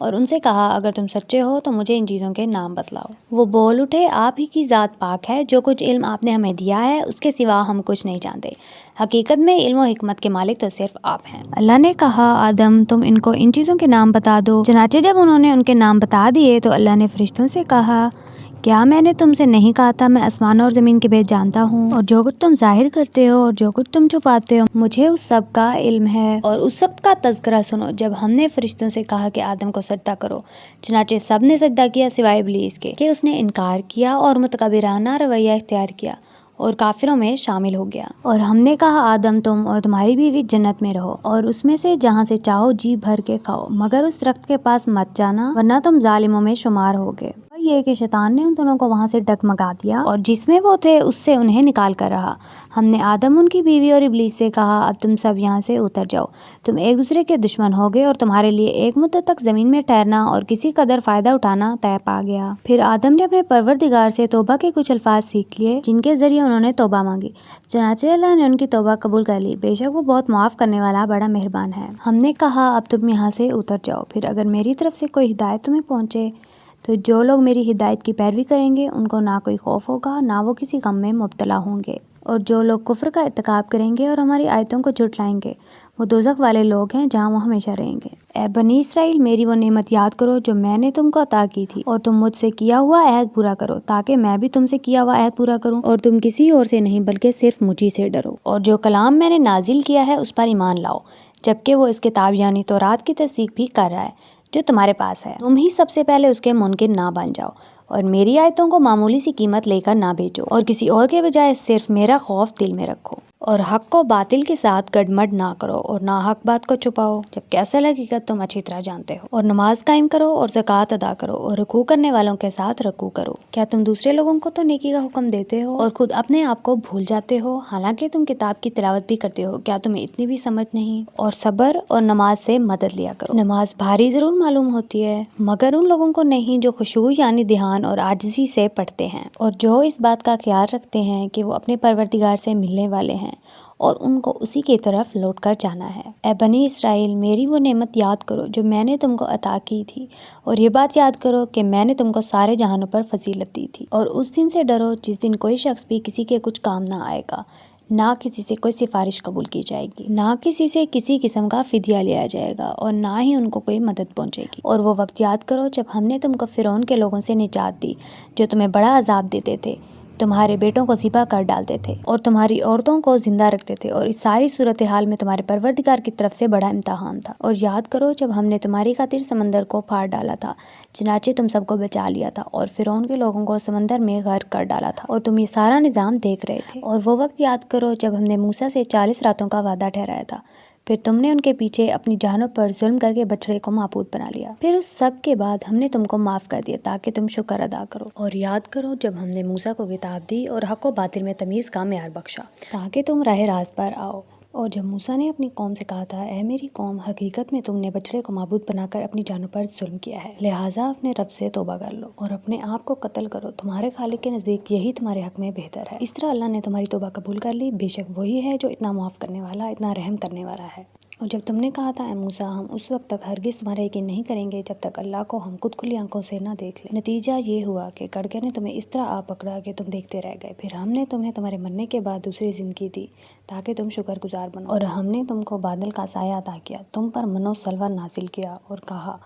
اور ان سے کہا اگر تم سچے ہو تو مجھے ان چیزوں کے نام بتلاؤ۔ وہ بول اٹھے آپ ہی کی ذات پاک ہے، جو کچھ علم آپ نے ہمیں دیا ہے اس کے سوا ہم کچھ نہیں جانتے، حقیقت میں علم و حکمت کے مالک تو صرف آپ ہیں۔ اللہ نے کہا آدم تم ان کو ان چیزوں کے نام بتا دو۔ چنانچہ جب انہوں نے ان کے نام بتا دیے تو اللہ نے فرشتوں سے کہا کیا میں نے تم سے نہیں کہا تھا میں آسمان اور زمین کے بھید جانتا ہوں، اور جو کچھ تم ظاہر کرتے ہو اور جو کچھ تم چھپاتے ہو مجھے اس سب کا علم ہے۔ اور اس وقت کا تذکرہ سنو جب ہم نے فرشتوں سے کہا کہ آدم کو سجدہ کرو، چنانچہ سب نے سجدہ کیا سوائے ابلیس کے کہ اس نے انکار کیا اور متکبرانہ رویہ اختیار کیا اور کافروں میں شامل ہو گیا۔ اور ہم نے کہا آدم تم اور تمہاری بیوی جنت میں رہو اور اس میں سے جہاں سے چاہو جی بھر کے کھاؤ، مگر اس درخت کے پاس مت جانا ورنہ تم ظالموں میں شمار ہوگے۔ یہ کہ شیطان نے ان دونوں کو وہاں سے ڈگمگا دیا اور جس میں وہ تھے اس سے انہیں نکال کر رہا۔ ہم نے آدم، ان کی بیوی اور ابلیس سے کہا اب تم سب یہاں سے اتر جاؤ، تم ایک دوسرے کے دشمن ہوگے اور تمہارے لیے ایک مدت تک زمین میں ٹھہرنا اور کسی قدر فائدہ اٹھانا طے پا گیا۔ پھر آدم نے اپنے پروردگار سے توبہ کے کچھ الفاظ سیکھ لیے جن کے ذریعے انہوں نے توبہ مانگی، چنانچہ اللہ نے ان کی توبہ قبول کر لی، بے شک وہ بہت معاف کرنے والا بڑا مہربان ہے۔ ہم نے کہا اب تم یہاں سے اتر جاؤ، پھر اگر میری طرف سے کوئی ہدایت تمہیں پہنچے تو جو لوگ میری ہدایت کی پیروی کریں گے ان کو نہ کوئی خوف ہوگا نہ وہ کسی غم میں مبتلا ہوں گے، اور جو لوگ کفر کا ارتکاب کریں گے اور ہماری آیتوں کو جھٹلائیں گے وہ دوزخ والے لوگ ہیں جہاں وہ ہمیشہ رہیں گے۔ اے بنی اسرائیل میری وہ نعمت یاد کرو جو میں نے تم کو عطا کی تھی، اور تم مجھ سے کیا ہوا عہد پورا کرو تاکہ میں بھی تم سے کیا ہوا عہد پورا کروں، اور تم کسی اور سے نہیں بلکہ صرف مجھی سے ڈرو، اور جو کلام میں نے نازل کیا ہے اس پر ایمان لاؤ، جبکہ وہ اس کتاب یعنی تورات کی تصدیق بھی کر رہا ہے جو تمہارے پاس ہے۔ تم ہی سب سے پہلے اس کے منکر نہ بن جاؤ اور میری آیتوں کو معمولی سی قیمت لے کر نہ بیچو، اور کسی اور کے بجائے صرف میرا خوف دل میں رکھو، اور حق کو باطل کے ساتھ گڈمڈ نہ کرو اور نہ حق بات کو چھپاؤ، جبکہ اصل حقیقت تم اچھی طرح جانتے ہو، اور نماز قائم کرو اور زکوٰۃ ادا کرو اور رکوع کرنے والوں کے ساتھ رکوع کرو۔ کیا تم دوسرے لوگوں کو تو نیکی کا حکم دیتے ہو اور خود اپنے آپ کو بھول جاتے ہو، حالانکہ تم کتاب کی تلاوت بھی کرتے ہو؟ کیا تمہیں اتنی بھی سمجھ نہیں؟ اور صبر اور نماز سے مدد لیا کرو۔ نماز بھاری ضرور معلوم ہوتی ہے مگر ان لوگوں کو نہیں جو خشوع یعنی دھیان اور عاجزی سے پڑھتے ہیں، اور جو اس بات کا خیال رکھتے ہیں کہ وہ اپنے پروردگار سے ملنے والے ہیں اور ان کو اسی کی طرف لوٹ کر جانا ہے۔ اے بنی اسرائیل میری وہ نعمت یاد کرو جو میں نے تم کو عطا کی تھی، اور یہ بات یاد کرو کہ میں نے تم کو سارے جہانوں پر فضیلت دی تھی، اور اس دن سے ڈرو جس دن کوئی شخص بھی کسی کے کچھ کام نہ آئے گا، نہ کسی سے کوئی سفارش قبول کی جائے گی، نہ کسی سے کسی قسم کا فدیہ لیا جائے گا، اور نہ ہی ان کو کوئی مدد پہنچے گی۔ اور وہ وقت یاد کرو جب ہم نے تم کو فرعون کے لوگوں سے نجات دی جو تمہیں بڑا عذاب دیتے تھے، تمہارے بیٹوں کو ذبح کر ڈالتے تھے اور تمہاری عورتوں کو زندہ رکھتے تھے، اور اس ساری صورتحال میں تمہارے پروردگار کی طرف سے بڑا امتحان تھا۔ اور یاد کرو جب ہم نے تمہاری خاطر سمندر کو پھاڑ ڈالا تھا، چنانچہ تم سب کو بچا لیا تھا، اور فرعون کے لوگوں کو سمندر میں غرق کر ڈالا تھا، اور تم یہ سارا نظام دیکھ رہے تھے۔ اور وہ وقت یاد کرو جب ہم نے موسیٰ سے 40 راتوں کا وعدہ ٹھہرایا تھا، پھر تم نے ان کے پیچھے اپنی جانوں پر ظلم کر کے بچڑے کو معبود بنا لیا، پھر اس سب کے بعد ہم نے تم کو معاف کر دیا تاکہ تم شکر ادا کرو۔ اور یاد کرو جب ہم نے موسیٰ کو کتاب دی اور حق و باطل میں تمیز کا معیار بخشا تاکہ تم راہ راست پر آؤ، اور جب موسیٰ نے اپنی قوم سے کہا تھا اے میری قوم حقیقت میں تم نے بچڑے کو معبود بنا کر اپنی جانوں پر ظلم کیا ہے، لہٰذا اپنے رب سے توبہ کر لو اور اپنے آپ کو قتل کرو، تمہارے خالق کے نزدیک یہی تمہارے حق میں بہتر ہے۔ اس طرح اللہ نے تمہاری توبہ قبول کر لی، بے شک وہی ہے جو اتنا معاف کرنے والا اتنا رحم کرنے والا ہے۔ اور جب تم نے کہا تھا اے موسیٰ ہم اس وقت تک ہرگز تمہارا یقین نہیں کریں گے جب تک اللہ کو ہم خود کھلی آنکھوں سے نہ دیکھ لیں، نتیجہ یہ ہوا کہ کڑکے نے تمہیں اس طرح آ پکڑا کہ تم دیکھتے رہ گئے، پھر ہم نے تمہیں تمہارے مرنے کے بعد دوسری زندگی دی تاکہ تم شکر گزار بنو، اور ہم نے تم کو بادل کا سایہ عطا کیا، تم پر من و سلوہ نازل کیا، اور کہا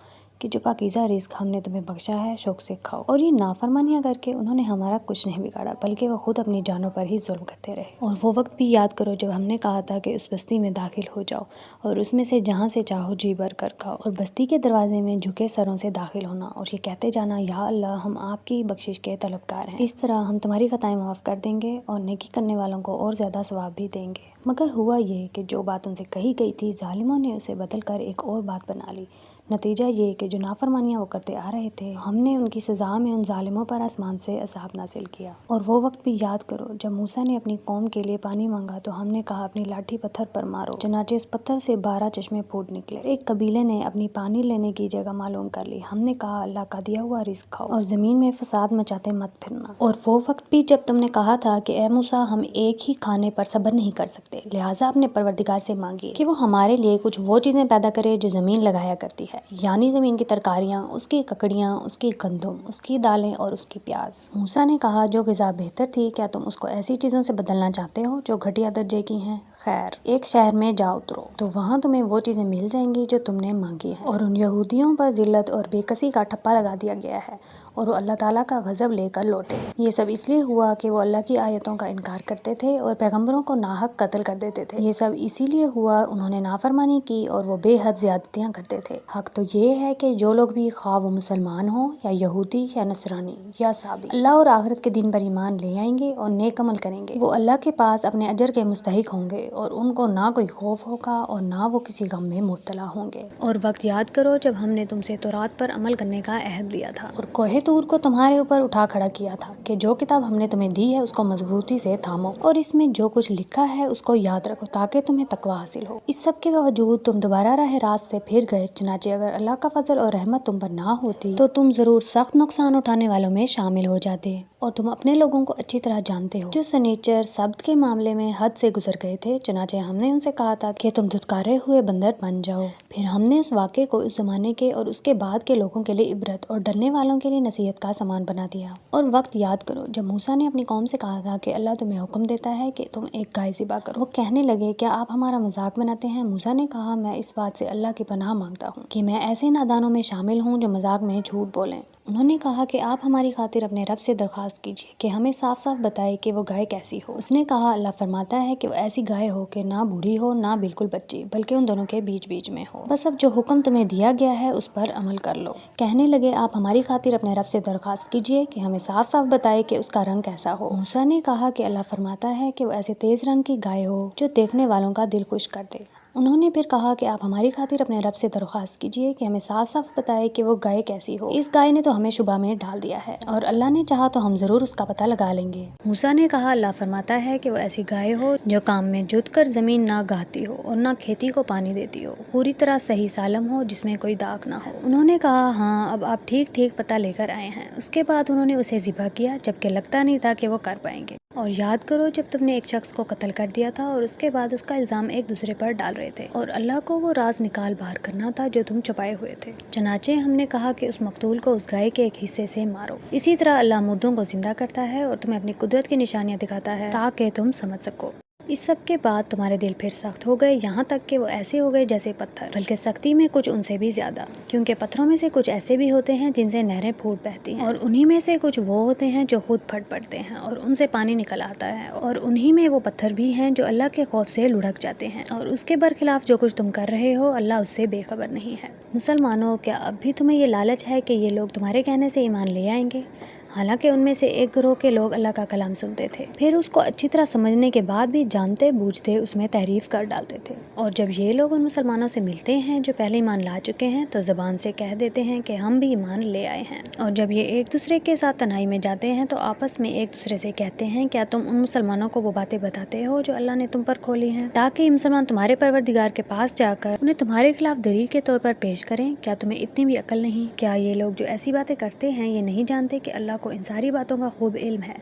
کہ جو پاکیزہ رزق ہم نے تمہیں بخشا ہے شوق سے کھاؤ۔ اور یہ نافرمانیاں کر کے انہوں نے ہمارا کچھ نہیں بگاڑا بلکہ وہ خود اپنی جانوں پر ہی ظلم کرتے رہے۔ اور وہ وقت بھی یاد کرو جب ہم نے کہا تھا کہ اس بستی میں داخل ہو جاؤ اور اس میں سے جہاں سے چاہو جی بھر کر کھاؤ، اور بستی کے دروازے میں جھکے سروں سے داخل ہونا اور یہ کہتے جانا یا اللہ ہم آپ کی بخشش کے طلبگار ہیں، اس طرح ہم تمہاری خطائیں معاف کر دیں گے اور نیکی کرنے والوں کو اور زیادہ ثواب بھی دیں گے۔ مگر ہوا یہ کہ جو بات ان سے کہی گئی تھی ظالموں نے اسے بدل کر ایک اور بات بنا لی، نتیجہ یہ کہ جو نافرمانیاں وہ کرتے آ رہے تھے ہم نے ان کی سزا میں ان ظالموں پر آسمان سے عذاب نازل کیا۔ اور وہ وقت بھی یاد کرو جب موسیٰ نے اپنی قوم کے لیے پانی مانگا تو ہم نے کہا اپنی لاٹھی پتھر پر مارو، چنانچہ اس پتھر سے 12 چشمے پھوٹ نکلے۔ ایک قبیلے نے اپنی پانی لینے کی جگہ معلوم کر لی، ہم نے کہا اللہ کا دیا ہوا رزق کھاؤ اور زمین میں فساد مچاتے مت پھرنا۔ اور وہ وقت بھی جب تم نے کہا تھا کہ اے موسیٰ ہم ایک ہی کھانے پر صبر نہیں کر سکتے، لہٰذا اپنے پروردگار سے مانگیے کہ وہ ہمارے لیے کچھ وہ چیزیں پیدا کرے جو زمین لگایا کرتی ہے، ہے، یعنی زمین کی ترکاریاں، اس کی ککڑیاں، اس کی گندم، اس کی دالیں اور اس کی پیاز۔ موسیٰ نے کہا جو غذا بہتر تھی، کیا تم اس کو ایسی چیزوں سے بدلنا چاہتے ہو جو گھٹیا درجے کی ہیں؟ خیر، ایک شہر میں جا اترو تو وہاں تمہیں وہ چیزیں مل جائیں گی جو تم نے مانگی ہیں۔ اور ان یہودیوں پر ذلت اور بے کسی کا ٹھپا لگا دیا گیا ہے اور وہ اللہ تعالیٰ کا غضب لے کر لوٹے۔ یہ سب اس لیے ہوا کہ وہ اللہ کی آیتوں کا انکار کرتے تھے اور پیغمبروں کو ناحق قتل کر دیتے تھے۔ یہ سب اسی لیے ہوا انہوں نے نافرمانی کی اور وہ بے حد زیادتیاں کرتے تھے۔ حق تو یہ ہے کہ جو لوگ بھی، خواہ وہ مسلمان ہوں یا یہودی یا نصرانی یا سابی، اللہ اور آخرت کے دن پر ایمان لے آئیں گے اور نیک عمل کریں گے، وہ اللہ کے پاس اپنے اجر کے مستحق ہوں گے اور ان کو نہ کوئی خوف ہوگا اور نہ وہ کسی غم میں مبتلا ہوں گے۔ اور وقت یاد کرو جب ہم نے تم سے تورات پر عمل کرنے کا عہد لیا تھا اور کوہ طور کو تمہارے اوپر اٹھا کھڑا کیا تھا کہ جو کتاب ہم نے تمہیں دی ہے اس کو مضبوطی سے تھامو اور اس میں جو کچھ لکھا ہے اس کو یاد رکھو تاکہ تمہیں تقوی حاصل ہو۔ اس سب کے باوجود تم دوبارہ راہ راست سے پھر گئے، چنانچہ اگر اللہ کا فضل اور رحمت تم پر نہ ہوتی تو تم ضرور سخت نقصان اٹھانے والوں میں شامل ہو جاتے، اور تم اپنے لوگوں کو اچھی طرح جانتے ہو جو سنیچر سبت کے معاملے میں حد سے گزر گئے تھے۔ چنانچہ ہم نے ان سے کہا تھا کہ تم دھتکارے ہوئے بندر بن جاؤ۔ پھر ہم نے اس واقعے کو اس زمانے کے اور اس کے بعد کے لوگوں کے لیے عبرت اور ڈرنے والوں کے لیے نصیحت کا سامان بنا دیا۔ اور وقت یاد کرو جب موسیٰ نے اپنی قوم سے کہا تھا کہ اللہ تمہیں حکم دیتا ہے کہ تم ایک گائے ذبح کرو۔ وہ کہنے لگے کیا آپ ہمارا مذاق بناتے ہیں؟ موسیٰ نے کہا میں اس بات سے اللہ کی پناہ مانگتا ہوں کہ میں ایسے نادانوں میں شامل ہوں جو مذاق میں جھوٹ بولیں۔ انہوں نے کہا کہ آپ ہماری خاطر اپنے رب سے درخواست کیجیے کہ ہمیں صاف صاف بتائے کہ وہ گائے کیسی ہو۔ اس نے کہا اللہ فرماتا ہے کہ وہ ایسی گائے ہو کہ نہ بوڑھی ہو نہ بالکل بچی، بلکہ ان دونوں کے بیچ بیچ میں ہو۔ بس اب جو حکم تمہیں دیا گیا ہے اس پر عمل کر لو۔ کہنے لگے آپ ہماری خاطر اپنے رب سے درخواست کیجیے کہ ہمیں صاف صاف بتائے کہ اس کا رنگ کیسا ہو۔ موسیٰ نے کہا کہ اللہ فرماتا ہے کہ وہ ایسے تیز رنگ کی گائے ہو جو دیکھنے والوں کا دل خوش کر دے۔ انہوں نے پھر کہا کہ آپ ہماری خاطر اپنے رب سے درخواست کیجیے کہ ہمیں صاف صاف بتائے کہ وہ گائے کیسی ہو۔ اس گائے نے تو ہمیں شبہ میں ڈال دیا ہے اور اللہ نے چاہا تو ہم ضرور اس کا پتہ لگا لیں گے۔ موسیٰ نے کہا اللہ فرماتا ہے کہ وہ ایسی گائے ہو جو کام میں جت کر زمین نہ گاہتی ہو اور نہ کھیتی کو پانی دیتی ہو، پوری طرح صحیح سالم ہو، جس میں کوئی داغ نہ ہو۔ انہوں نے کہا ہاں اب آپ ٹھیک ٹھیک پتہ لے کر آئے ہیں۔ اس کے بعد انہوں نے اسے ذبح کیا جبکہ لگتا نہیں تھا کہ وہ کر پائیں گے۔ اور یاد کرو جب تم نے ایک شخص کو قتل کر دیا تھا اور اس کے بعد اس کا الزام ایک دوسرے پر ڈال رہے تھے اور اللہ کو وہ راز نکال باہر کرنا تھا جو تم چھپائے ہوئے تھے۔ چنانچہ ہم نے کہا کہ اس مقتول کو اس گائے کے ایک حصے سے مارو۔ اسی طرح اللہ مردوں کو زندہ کرتا ہے اور تمہیں اپنی قدرت کی نشانیاں دکھاتا ہے تاکہ تم سمجھ سکو۔ اس سب کے بعد تمہارے دل پھر سخت ہو گئے، یہاں تک کہ وہ ایسے ہو گئے جیسے پتھر، بلکہ سختی میں کچھ ان سے بھی زیادہ، کیونکہ پتھروں میں سے کچھ ایسے بھی ہوتے ہیں جن سے نہریں پھوٹ بہتی ہیں، اور انہی میں سے کچھ وہ ہوتے ہیں جو خود پھٹ پڑتے ہیں اور ان سے پانی نکل آتا ہے، اور انہی میں وہ پتھر بھی ہیں جو اللہ کے خوف سے لڑھک جاتے ہیں، اور اس کے برخلاف جو کچھ تم کر رہے ہو اللہ اس سے بے خبر نہیں ہے۔ مسلمانوں، کیا اب بھی تمہیں یہ لالچ ہے کہ یہ لوگ تمہارے کہنے سے ایمان لے آئیں گے؟ حالانکہ ان میں سے ایک گروہ کے لوگ اللہ کا کلام سنتے تھے، پھر اس کو اچھی طرح سمجھنے کے بعد بھی جانتے بوجھتے اس میں تحریف کر ڈالتے تھے۔ اور جب یہ لوگ ان مسلمانوں سے ملتے ہیں جو پہلے ایمان لا چکے ہیں تو زبان سے کہہ دیتے ہیں کہ ہم بھی ایمان لے آئے ہیں، اور جب یہ ایک دوسرے کے ساتھ تنہائی میں جاتے ہیں تو آپس میں ایک دوسرے سے کہتے ہیں کیا تم ان مسلمانوں کو وہ باتیں بتاتے ہو جو اللہ نے تم پر کھولی ہیں تاکہ یہ مسلمان تمہارے پروردگار کے پاس جا کر انہیں تمہارے خلاف دلیل کے طور پر پیش کریں؟ کیا تمہیں اتنی بھی عقل نہیں؟ کیا یہ لوگ جو ایسی باتیں کرتے ہیں یہ نہیں جانتے کہ اللہ کو ان ساری باتوں کا خوب علم ہے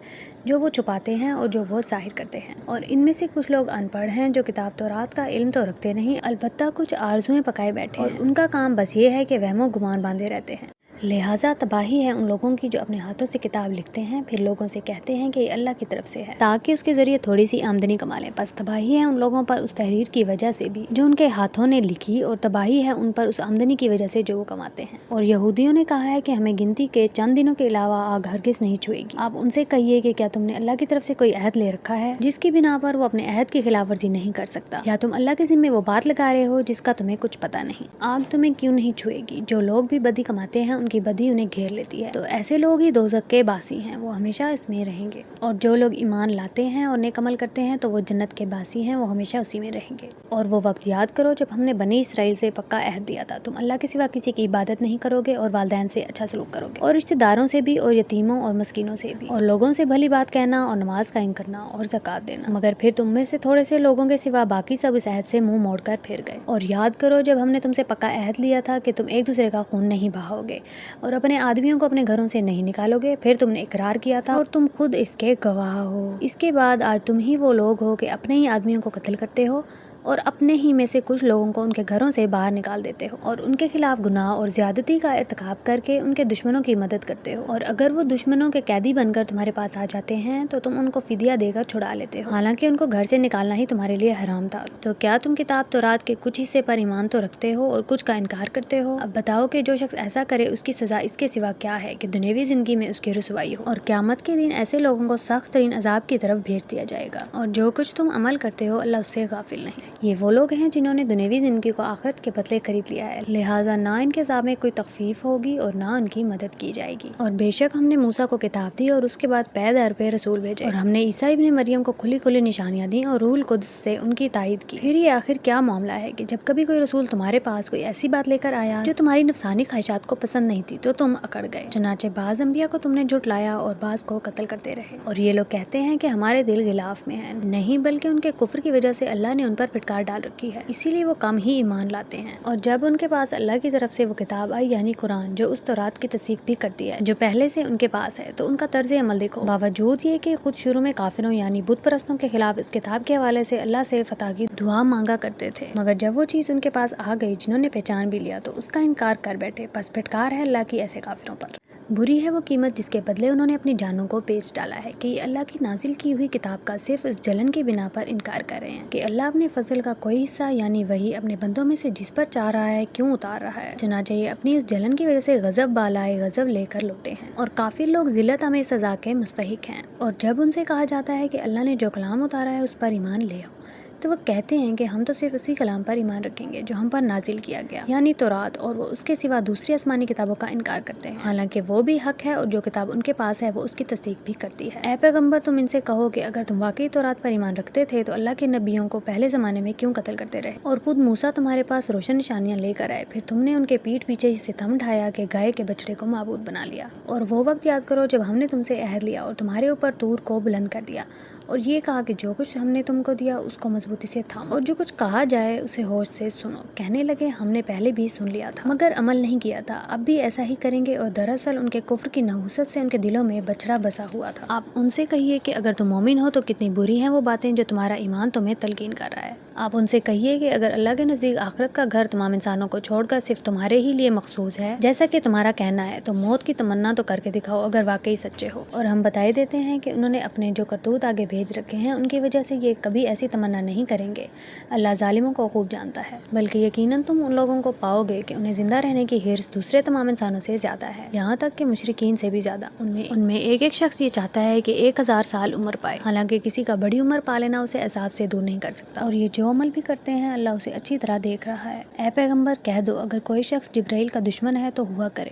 جو وہ چھپاتے ہیں اور جو وہ ظاہر کرتے ہیں؟ اور ان میں سے کچھ لوگ ان پڑھ ہیں جو کتاب تورات کا علم تو رکھتے نہیں، البتہ کچھ آرزویں پکائے بیٹھے ہیں اور ان کا کام بس یہ ہے کہ وہم و گمان باندھے رہتے ہیں۔ لہٰذا تباہی ہے ان لوگوں کی جو اپنے ہاتھوں سے کتاب لکھتے ہیں پھر لوگوں سے کہتے ہیں کہ یہ اللہ کی طرف سے ہے تاکہ اس کے ذریعے تھوڑی سی آمدنی کما لیں۔ بس تباہی ہے ان لوگوں پر اس تحریر کی وجہ سے بھی جو ان کے ہاتھوں نے لکھی، اور تباہی ہے ان پر اس آمدنی کی وجہ سے جو وہ کماتے ہیں۔ اور یہودیوں نے کہا ہے کہ ہمیں گنتی کے چند دنوں کے علاوہ آگ ہرگز نہیں چھوئے گی۔ آپ ان سے کہیے کہ کیا تم نے اللہ کی طرف سے کوئی عہد لے رکھا ہے جس کی بنا پر وہ اپنے عہد کی خلاف ورزی نہیں کر سکتا، یا تم اللہ کے ذمے وہ بات لگا رہے ہو جس کا تمہیں کچھ پتہ نہیں؟ آگ تمہیں کیوں نہیں چھوئے گی؟ جو لوگ بھی بدی کماتے ہیں ان کی بدی انہیں گھیر لیتی ہے، تو ایسے لوگ ہی دوزخ کے باسی ہیں، وہ ہمیشہ اس میں رہیں گے۔ اور جو لوگ ایمان لاتے ہیں اور نیک عمل کرتے ہیں تو وہ جنت کے باسی ہیں، وہ ہمیشہ اسی میں رہیں گے۔ اور وہ وقت یاد کرو جب ہم نے بنی اسرائیل سے پکا عہد دیا تھا تم اللہ کے سوا کسی کی عبادت نہیں کرو گے اور والدین سے اچھا سلوک کرو گے اور رشتہ داروں سے بھی اور یتیموں اور مسکینوں سے بھی، اور لوگوں سے بھلی بات کہنا اور نماز قائم کرنا اور زکوٰۃ دینا۔ مگر پھر تم میں سے تھوڑے سے لوگوں کے سوا باقی سب اس عہد سے منہ موڑ کر پھر گئے۔ اور یاد کرو جب ہم نے تم سے پکا عہد لیا تھا کہ تم ایک دوسرے کا خون نہیں بہاؤ گے اور اپنے آدمیوں کو اپنے گھروں سے نہیں نکالو گے، پھر تم نے اقرار کیا تھا اور تم خود اس کے گواہ ہو۔ اس کے بعد آج تم ہی وہ لوگ ہو کہ اپنے ہی آدمیوں کو قتل کرتے ہو اور اپنے ہی میں سے کچھ لوگوں کو ان کے گھروں سے باہر نکال دیتے ہو اور ان کے خلاف گناہ اور زیادتی کا ارتکاب کر کے ان کے دشمنوں کی مدد کرتے ہو، اور اگر وہ دشمنوں کے قیدی بن کر تمہارے پاس آ جاتے ہیں تو تم ان کو فدیہ دے کر چھڑا لیتے ہو، حالانکہ ان کو گھر سے نکالنا ہی تمہارے لیے حرام تھا۔ تو کیا تم کتاب تورات کے کچھ حصے پر ایمان تو رکھتے ہو اور کچھ کا انکار کرتے ہو؟ اب بتاؤ کہ جو شخص ایسا کرے اس کی سزا اس کے سوا کیا ہے کہ دنیوی زندگی میں اس کی رسوائی ہو، اور قیامت کے دن ایسے لوگوں کو سخت ترین عذاب کی طرف بھیج دیا جائے گا، اور جو کچھ تم عمل کرتے ہو اللہ اس سے غافل نہیں۔ یہ وہ لوگ ہیں جنہوں نے دنیوی زندگی کو آخرت کے بدلے خرید لیا ہے، لہٰذا نہ ان کے عذاب میں کوئی تخفیف ہوگی اور نہ ان کی مدد کی جائے گی۔ اور بے شک ہم نے موسیٰ کو کتاب دی اور اس کے بعد پے در پہ رسول بھیجے، اور ہم نے عیسیٰ ابن مریم کو کھلی کھلی نشانیاں دیں اور روح القدس سے ان کی تائید کی۔ پھر یہ آخر کیا معاملہ ہے کہ جب کبھی کوئی رسول تمہارے پاس کوئی ایسی بات لے کر آیا جو تمہاری نفسانی خواہشات کو پسند نہیں تھی تو تم اکڑ گئے، چنانچہ بعض انبیاء کو تم نے جھٹلایا اور بعض کو قتل کرتے رہے، اور یہ لوگ کہتے ہیں کہ ہمارے دل غلاف میں ہیں، نہیں بلکہ ان کے کفر کی وجہ سے اللہ نے ان پر پھٹکار ڈال رکھی ہے، اسی لیے وہ کم ہی ایمان لاتے ہیں۔ اور جب ان کے پاس اللہ کی طرف سے وہ کتاب آئی یعنی قرآن جو اس تورات کی تصدیق بھی کرتی ہے جو پہلے سے ان کے پاس ہے، تو ان کا طرز عمل دیکھو، باوجود یہ کہ خود شروع میں کافروں یعنی بت پرستوں کے خلاف اس کتاب کے حوالے سے اللہ سے فتح کی دعا مانگا کرتے تھے، مگر جب وہ چیز ان کے پاس آ گئی جنہوں نے پہچان بھی لیا تو اس کا انکار کر بیٹھے، پس پھٹکار ہے اللہ کی ایسے کافروں پر۔ بری ہے وہ قیمت جس کے بدلے انہوں نے اپنی جانوں کو بیچ ڈالا ہے کہ یہ اللہ کی نازل کی ہوئی کتاب کا صرف اس جلن کی بنا پر انکار کر رہے ہیں کہ اللہ اپنے فضل کا کوئی حصہ یعنی وہی اپنے بندوں میں سے جس پر چاہ رہا ہے کیوں اتار رہا ہے، چنانچہ یہ اپنی اس جلن کی وجہ سے غضب بالائے غضب لے کر لوٹے ہیں، اور کافر لوگ ذلت ہمیں سزا کے مستحق ہیں۔ اور جب ان سے کہا جاتا ہے کہ اللہ نے جو کلام اتارا ہے اس پر ایمان لے آؤ، تو وہ کہتے ہیں کہ ہم تو صرف اسی کلام پر ایمان رکھیں گے جو ہم پر نازل کیا گیا یعنی تورات، اور وہ اس کے سوا دوسری آسمانی کتابوں کا انکار کرتے ہیں، حالانکہ وہ بھی حق ہے اور جو کتاب ان کے پاس ہے وہ اس کی تصدیق بھی کرتی ہے۔ اے پیغمبر تم ان سے کہو کہ اگر تم واقعی تورات پر ایمان رکھتے تھے تو اللہ کے نبیوں کو پہلے زمانے میں کیوں قتل کرتے رہے، اور خود موسیٰ تمہارے پاس روشن نشانیاں لے کر آئے، پھر تم نے ان کے پیٹھ پیچھے یہ ستم ڈھایا کہ گائے کے بچڑے کو معبود بنا لیا۔ اور وہ وقت یاد کرو جب ہم نے تم سے عہد لیا اور تمہارے اوپر طور کو بلند کر دیا اور یہ کہا کہ جو کچھ ہم نے تم کو دیا اس کو مضبوطی سے تھامو اور جو کچھ کہا جائے اسے ہوش سے سنو۔ کہنے لگے ہم نے پہلے بھی سن لیا تھا مگر عمل نہیں کیا تھا، اب بھی ایسا ہی کریں گے، اور دراصل ان کے کفر کی نحوست سے ان کے دلوں میں بچڑا بسا ہوا تھا۔ آپ ان سے کہیے کہ اگر تم مومن ہو تو کتنی بری ہیں وہ باتیں جو تمہارا ایمان تمہیں تلقین کر رہا ہے۔ آپ ان سے کہیے کہ اگر اللہ کے نزدیک آخرت کا گھر تمام انسانوں کو چھوڑ کر صرف تمہارے ہی لیے مخصوص ہے جیسا کہ تمہارا کہنا ہے تو موت کی تمنا تو کر کے دکھاؤ اگر واقعی سچے ہو۔ اور ہم بتائی دیتے ہیں کہ انہوں نے اپنے جو کرتوت آگے بھیج رکھے ہیں ان کی وجہ سے یہ کبھی ایسی تمنا نہیں کریں گے، اللہ ظالموں کو خوب جانتا ہے، بلکہ یقیناً تم ان لوگوں کو پاؤ گے کہ انہیں زندہ رہنے کی حرص دوسرے تمام انسانوں سے زیادہ ہے، یہاں تک کہ مشرکین سے بھی زیادہ۔ ان میں ایک شخص یہ چاہتا ہے کہ 1000 سال عمر پائے، حالانکہ کسی کا بڑی عمر پا لینا اسے عذاب سے دور نہیں کر سکتا، اور یہ جو عمل بھی کرتے ہیں اللہ اسے اچھی طرح دیکھ رہا ہے۔ اے پیغمبر کہہ دو اگر کوئی شخص جبرائیل کا دشمن ہے تو ہوا کرے،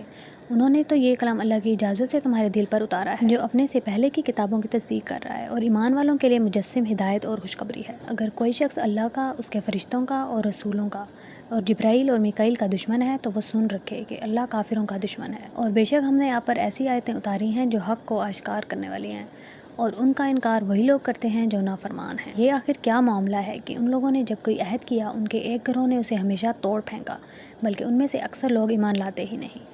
انہوں نے تو یہ کلام اللہ کی اجازت سے تمہارے دل پر اتارا ہے جو اپنے سے پہلے کی کتابوں کی تصدیق کر رہا ہے، اور ایمان والوں کے لیے مجسم ہدایت اور خوشخبری ہے۔ اگر کوئی شخص اللہ کا، اس کے فرشتوں کا اور رسولوں کا اور جبرائیل اور میکائیل کا دشمن ہے تو وہ سن رکھے کہ اللہ کافروں کا دشمن ہے، اور بے شک ہم نے آپ پر ایسی آیتیں اتاری ہیں جو حق کو آشکار کرنے والی ہیں، اور ان کا انکار وہی لوگ کرتے ہیں جو نافرمان ہیں۔ یہ آخر کیا معاملہ ہے کہ ان لوگوں نے جب کوئی عہد کیا ان کے ایک گروہ نے اسے ہمیشہ توڑ پھینکا، بلکہ ان میں سے اکثر لوگ ایمان لاتے ہی نہیں۔